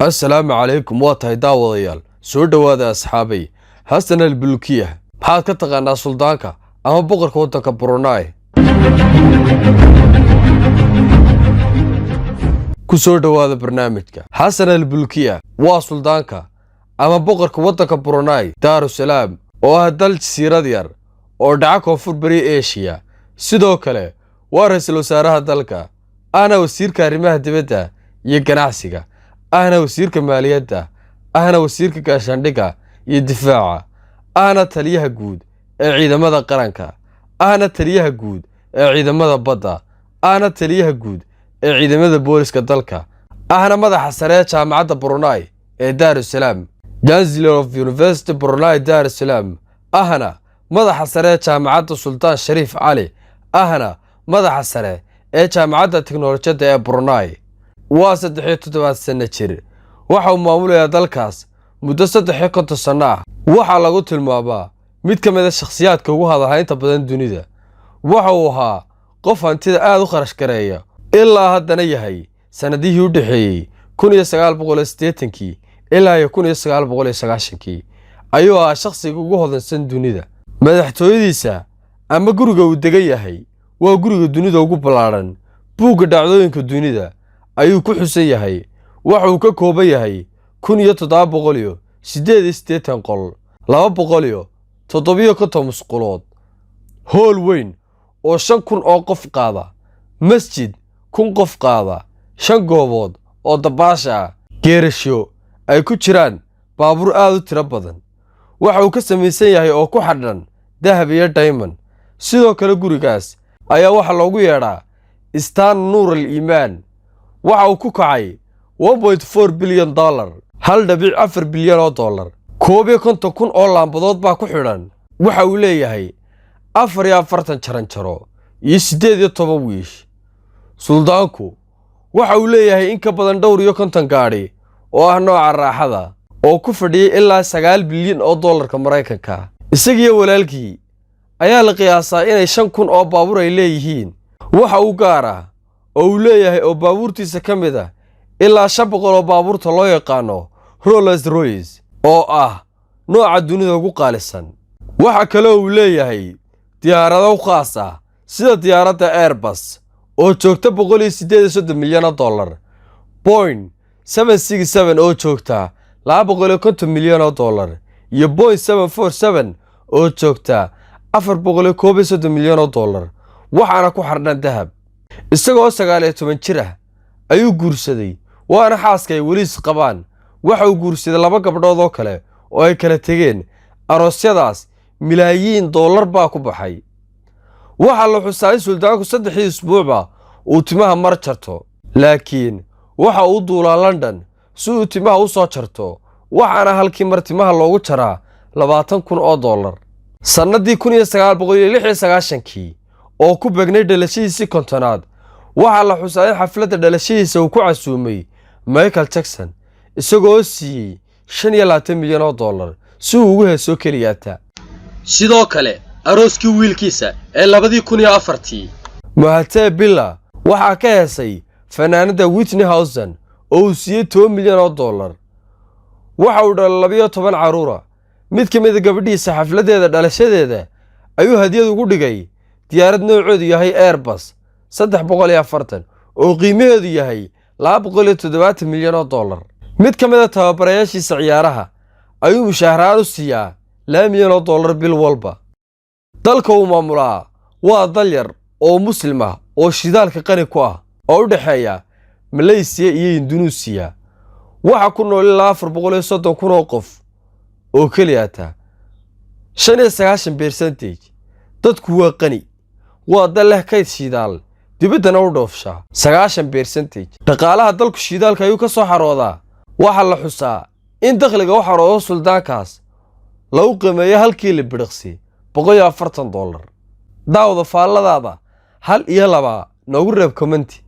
السلام عليكم واتهي داوديال سو دواada asxaabay Hassan al-Bulkiya maxaad ka taqaanaa suldaanka ama boqorka wadanka Brunei ku soo dhawaada barnaamijka Hassan al-Bulkiya waa suldaanka ama boqorka wadanka Brunei Darussalam oo ah dal jasiirad yar oo dhaca koonfur bari Asia sidoo kale waa ra'iisul wasaaraha dalka ana wasiirka arrimaha dibadda iyo ganacsiga أنا وزيرك مالية أنا وزيرك كاشانديكا يدفاع أنا تليها جود عيدا ماذا قرانكا أنا تليها جود عيدا ماذا بدا أنا تليها جود عيدا ماذا بوليس كدالكا أنا ماذا حسرات جامعة بروناي دارالسلام جانزلر اوف يونيفرسيتي بروناي دارالسلام أنا ماذا حسرات جامعة السلطان شريف علي أنا ماذا حسرات جامعة التكنولوجيا بروناي waa 3 sano jir waxa uu maamulaya dalkaas muddo 3 sano ah waxa lagu tilmaabaa mid ka mid ah shakhsiyaadka ugu hadalhaynta badan dunida waxa uu ahaa qof hantida aad u kharash gareeya ilaa haddana yahay sanadihii u dhaxeeyay 1980 ilaa 1990 ayuu ahaa shakhsiga ugu hodansan dunida madaxtooyadiisa ama guriga uu degan yahay waa guriga dunida ugu ballaaran buugga dhacdooyinka dunida ayuu ku xusan yahay waxa uu ka kooban yahay 1788 qol 270 musqulood hool weyn oo 5000 oo qof qaada masjid 1000 qof qaada 5 goobood oo dabaasha geerasho ay ku jiraan baabuur aad u tiro badan waxa uu ka samaysan yahay oo ku xadhan dahab iyo diamond sidoo kale gurigaas ayaa waxa loogu yeedhaa istaan nuur al-iimaan waxa uu ku kacay 1.4 bilyan dollar 1.4 bilyan oo dollar 50,000 oo laambadood baa ku xidhan waxa uu leeyahay 44 jaranjaro iyo 18 wiish suldaanku waxa uu leeyahay in ka badan dhowr iyo 50 gaari oo ah nooca raaxada oo ku fadhiyay ilaa 9 bilyan oo dollarka Mareykanka isagiyo walaalkii ayaa la qiyaasaa inay 5,000 oo baabuur ay leeyihiin waxa uu gaar ah oo uu leeyahay oo baabuurtiisa ka mid ah ilaa 500 oo baabuurta loo yaqaano Rolls Royce oo ah nooca dunida ugu qaalisan waxa kale oo uu leeyahay diyaarado khaas ah sida diyaaradda Airbus oo joogta 138 milyan oo dollar Boeing 767 oo joogta 250 milyan oo dollar iyo Boeing 747 oo joogta 431 milyan oo dollar waxaana ku xardhan dahab isagoo 19 jir ah ayuu guursaday waana xaaska ay wali qabaan waxa uu guursaday 2 gabdhood oo kale oo ay kala tageen aroosyadaas milaayiin dollar baa ku baxay waxa la xusay suldaanku 3 isbuucba uu timaha mar jarto laakiin waxa uu duulaa London si uu timaha u soo jarto waxaana halkii mar timaha loogu jaraa 20,000 oo dollar sanadii 1996 oo ku beegnay dhalashadiisii kontonaad waxa la xusay xafladda dhalashadiisa uu ku casuumay Michael Jackson isagoo siiyay 25 milyan oo dollar si uu ugu heeso kaliyaata sidoo kale arooskii wiilkiisa ee 2004 Mahatma Billa waxa ka heesay fanaanada Whitney Houston oo uu siiyay 10 milyan oo dollar waxa uu dhalay 12 caruur mid ka mid ah gabadhiisa xafladeeda dhalashadeeda ayuu hadiyad ugu dhigay diyaarad nooceedu yahay Airbus 340 oo qiimaheedu yahay 270 milyan oo dollar mid ka mid ah tababarayaashiisa ciyaaraha ayuu mushaharaan u siiyaa 2 milyan oo dollar bil walba dalka uu maamulaa waa dal yar oo muslim ah oo shidaalka qani ku ah oo u dhaxeeya Malaysia iyo Indonesia waxa ku nool ilaa 430,000 oo qof oo kaliyaata 95% dadku waa qani waa dal leh kayd shidaal dibadana u dhoofsha 90% dhaqaalaha dalku shidaalka ayuu ka soo xaroodaa waxa la xusaa in dakhliga waxa xaroodo suldaankaas lagu qiimeeyo halkii la bidqsi $140 daawada faalladaada hal iyo laba noogu reeb comment